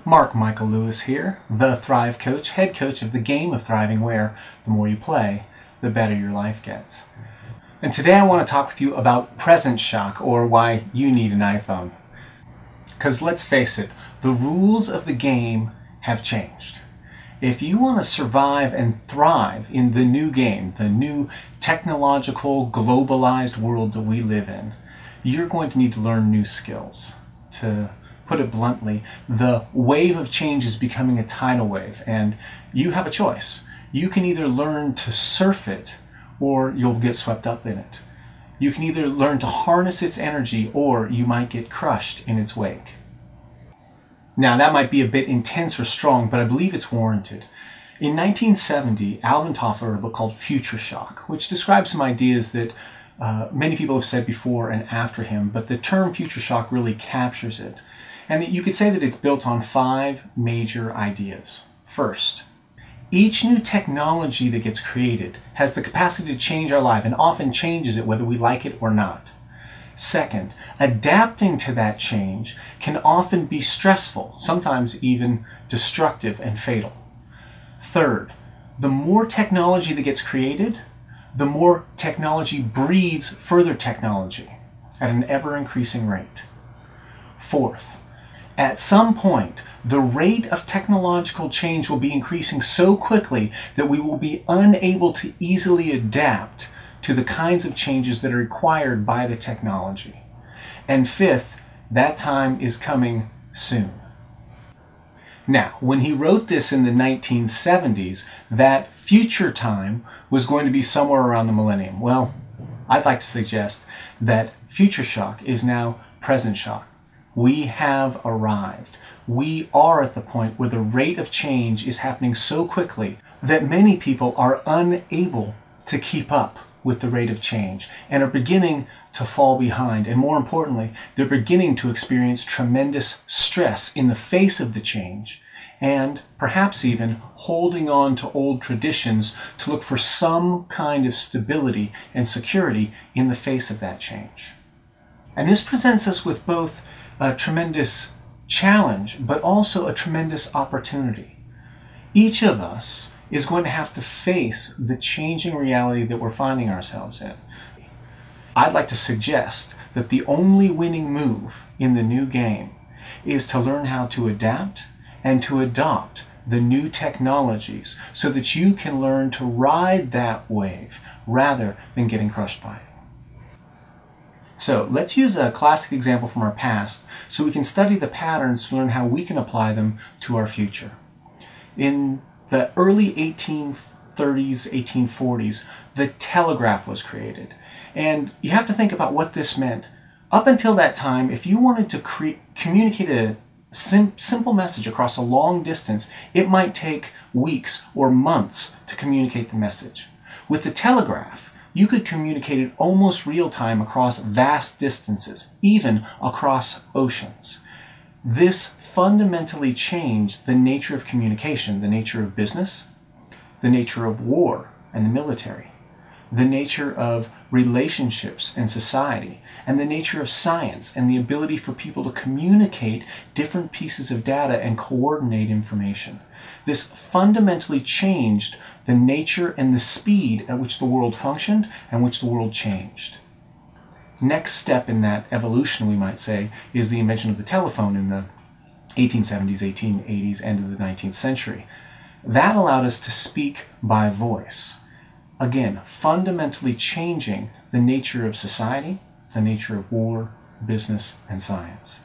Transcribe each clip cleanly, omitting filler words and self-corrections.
Mark Michael Lewis here, the Thrive Coach, head coach of the game of thriving where the more you play, the better your life gets. And today I want to talk with you about present shock, or why you need an iPhone. Because let's face it, the rules of the game have changed. If you want to survive and thrive in the new game, the new technological, globalized world that we live in, you're going to need to learn new skills. To put it bluntly, the wave of change is becoming a tidal wave, and you have a choice. You can either learn to surf it, or you'll get swept up in it. You can either learn to harness its energy, or you might get crushed in its wake. Now, that might be a bit intense or strong, but I believe it's warranted. In 1970, Alvin Toffler wrote a book called Future Shock, which describes some ideas that many people have said before and after him, but the term future shock really captures it. And you could say that it's built on 5 major ideas. First, each new technology that gets created has the capacity to change our life, and often changes it whether we like it or not. Second, adapting to that change can often be stressful, sometimes even destructive and fatal. Third, the more technology that gets created, the more technology breeds further technology at an ever-increasing rate. Fourth, at some point, the rate of technological change will be increasing so quickly that we will be unable to easily adapt to the kinds of changes that are required by the technology. And fifth, that time is coming soon. Now, when he wrote this in the 1970s, that future time was going to be somewhere around the millennium. Well, I'd like to suggest that future shock is now present shock. We have arrived. We are at the point where the rate of change is happening so quickly that many people are unable to keep up with the rate of change and are beginning to fall behind. And more importantly, they're beginning to experience tremendous stress in the face of the change, and perhaps even holding on to old traditions to look for some kind of stability and security in the face of that change. And this presents us with both a tremendous challenge, but also a tremendous opportunity. Each of us is going to have to face the changing reality that we're finding ourselves in. I'd like to suggest that the only winning move in the new game is to learn how to adapt and to adopt the new technologies so that you can learn to ride that wave rather than getting crushed by it. So let's use a classic example from our past so we can study the patterns to learn how we can apply them to our future. In the early 1830s, 1840s, the telegraph was created. And you have to think about what this meant. Up until that time, if you wanted to communicate a simple message across a long distance, it might take weeks or months to communicate the message. With the telegraph, you could communicate it almost real time across vast distances, even across oceans. This fundamentally changed the nature of communication, the nature of business, the nature of war and the military, the nature of relationships and society, and the nature of science and the ability for people to communicate different pieces of data and coordinate information. This fundamentally changed the nature and the speed at which the world functioned and which the world changed. Next step in that evolution, we might say, is the invention of the telephone in the 1870s, 1880s, end of the 19th century. That allowed us to speak by voice. Again, fundamentally changing the nature of society, the nature of war, business, and science.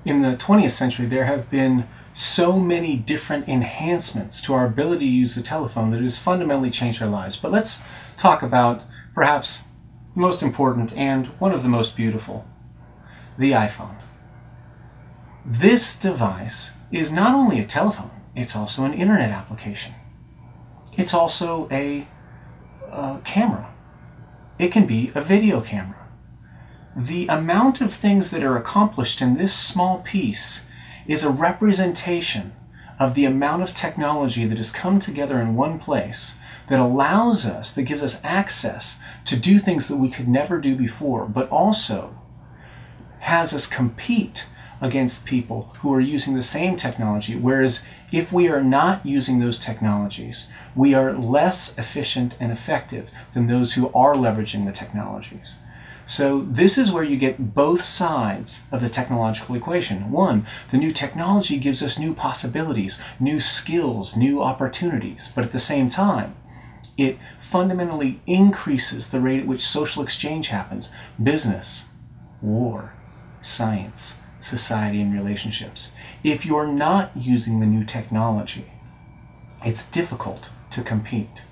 In the 20th century, there have been so many different enhancements to our ability to use the telephone that it has fundamentally changed our lives. But let's talk about perhaps the most important and one of the most beautiful, the iPhone. This device is not only a telephone, it's also an internet application. It's also a camera. It can be a video camera. The amount of things that are accomplished in this small piece is a representation of the amount of technology that has come together in one place that allows us, that gives us access to do things that we could never do before, but also has us compete against people who are using the same technology, whereas if we are not using those technologies, we are less efficient and effective than those who are leveraging the technologies. So this is where you get both sides of the technological equation. One, the new technology gives us new possibilities, new skills, new opportunities, but at the same time, it fundamentally increases the rate at which social exchange happens. Business, war, science, society, and relationships. If you're not using the new technology, it's difficult to compete.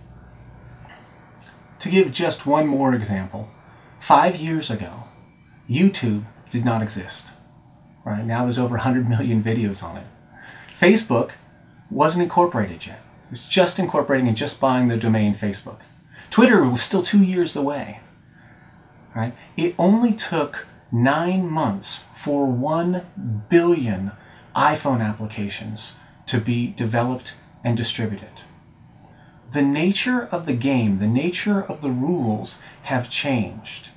To give just one more example, 5 years ago, YouTube did not exist. Right now there's over 100 million videos on it. Facebook wasn't incorporated yet. It was just incorporating and just buying the domain Facebook. Twitter was still 2 years away. Right? It only took 9 months for 1 billion iPhone applications to be developed and distributed. The nature of the game, the nature of the rules have changed.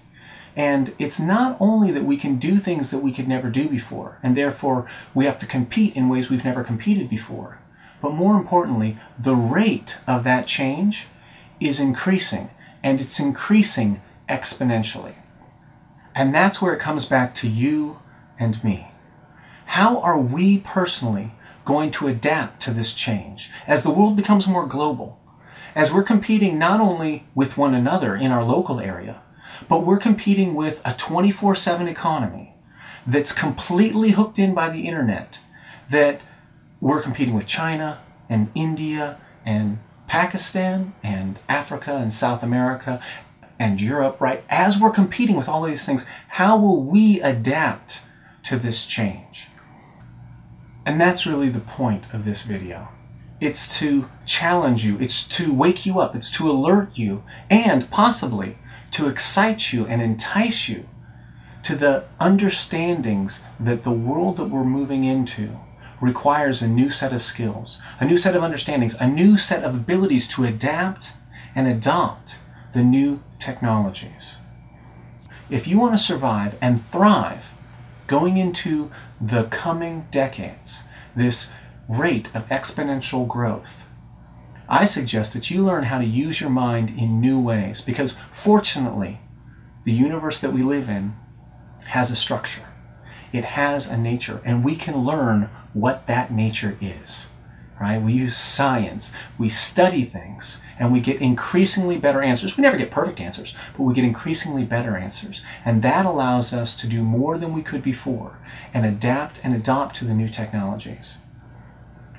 And it's not only that we can do things that we could never do before, and therefore we have to compete in ways we've never competed before, but more importantly, the rate of that change is increasing, and it's increasing exponentially. And that's where it comes back to you and me. How are we personally going to adapt to this change as the world becomes more global? As we're competing not only with one another in our local area, but we're competing with a 24/7 economy that's completely hooked in by the internet, that we're competing with China and India and Pakistan and Africa and South America and Europe, right? As we're competing with all of these things, how will we adapt to this change? And that's really the point of this video. It's to challenge you, it's to wake you up, it's to alert you, and possibly to excite you and entice you to the understandings that the world that we're moving into requires a new set of skills, a new set of understandings, a new set of abilities to adapt and adopt the new technologies. If you want to survive and thrive going into the coming decades, this rate of exponential growth, I suggest that you learn how to use your mind in new ways, because fortunately, the universe that we live in has a structure. It has a nature, and we can learn what that nature is. Right? We use science, we study things, and we get increasingly better answers. We never get perfect answers, but we get increasingly better answers. And that allows us to do more than we could before and adapt and adopt to the new technologies.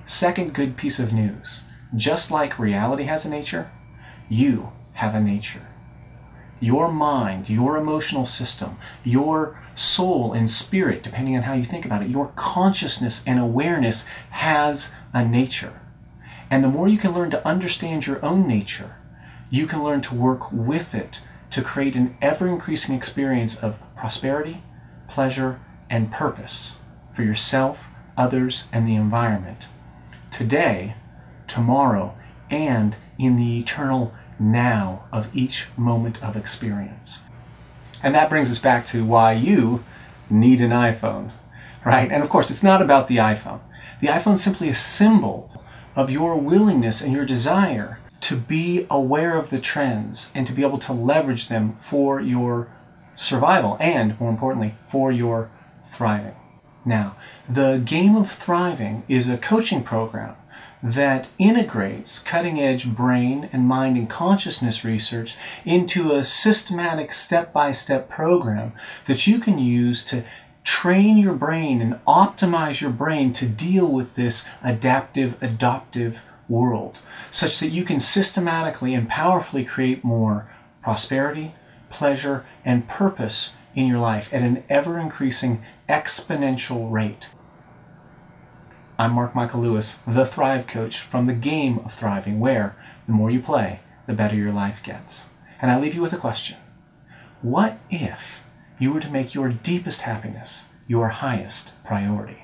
Second good piece of news. Just like reality has a nature, you have a nature. Your mind, your emotional system, your soul and spirit, depending on how you think about it, your consciousness and awareness has a nature. And the more you can learn to understand your own nature, you can learn to work with it to create an ever-increasing experience of prosperity, pleasure, and purpose for yourself, others, and the environment. Today, tomorrow, and in the eternal now of each moment of experience. And that brings us back to why you need an iPhone, right? And of course, it's not about the iPhone. The iPhone is simply a symbol of your willingness and your desire to be aware of the trends and to be able to leverage them for your survival and, more importantly, for your thriving. Now, the Game of Thriving is a coaching program that integrates cutting-edge brain and mind and consciousness research into a systematic step-by-step program that you can use to train your brain and optimize your brain to deal with this adaptive, adaptive world, such that you can systematically and powerfully create more prosperity, pleasure, and purpose in your life at an ever-increasing exponential rate. I'm Mark Michael Lewis, the Thrive Coach from the Game of Thriving, where the more you play, the better your life gets. And I leave you with a question. What if you were to make your deepest happiness your highest priority?